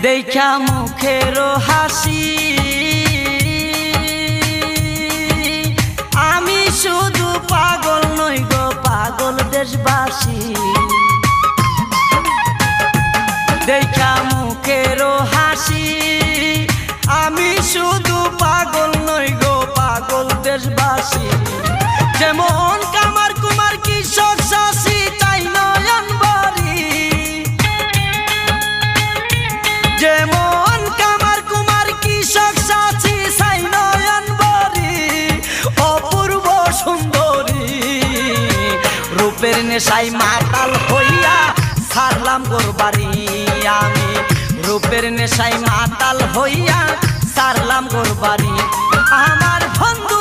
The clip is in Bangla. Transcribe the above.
দেখা মুখের হাসি আমি শুধু পাগল নই গো পাগল দেশবাসী দেখা মুখের হাসি আমি শুধু পাগল নই গো পাগল দেশবাসী যেমন কামার কুমার কৃষক চাষি তাই নয়ন বাড়ি যেমন কামার কুমার কৃষক চাষি তাই নয়ন বাড়ি অপূর্ব সুন্দরী রূপের নেশায় মাতাল হইয়া ছাড়লাম গোর বাড়ি আমি রূপের নেশায় মাতাল হইয়া ছাড়লাম গোর বাড়ি আমার বন্ধু